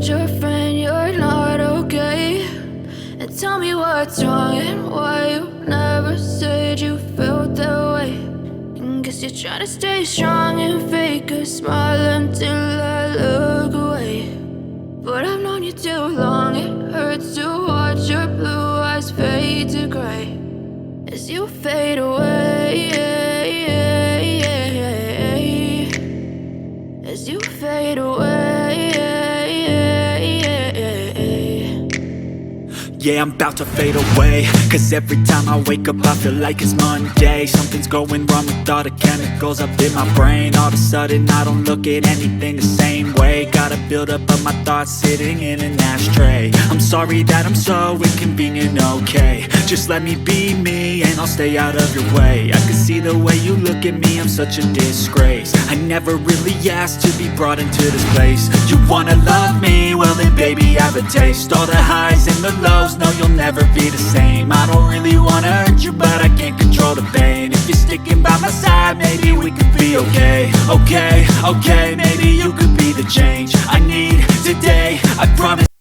told your friend you're not okay, and tell me what's wrong and why you never said you felt that way. And guess you're trying to stay strong and fake a smile until I look away. But I've known you too long, it hurts to watch your blue eyes fade to gray as you fade away, as you fade away. Yeah, I'm about to fade away, cause every time I wake up I feel like it's Monday. Something's going wrong with all the chemicals up in my brain. All of a sudden I don't look at anything the same way. Got a buildup of my thoughts sitting in an ashtray. I'm sorry that I'm so inconvenient, okay. Just let me be me and I'll stay out of your way. I can see the way you look at me, I'm such a disgrace. I never really asked to be brought into this place. You wanna love me? Well then baby have a taste. All the highs and the lows, no, you'll never be the same. I don't really wanna hurt you, but I can't control the pain. If you're sticking by my side, maybe we could be okay. Okay, maybe you could be the change I need today, I promise.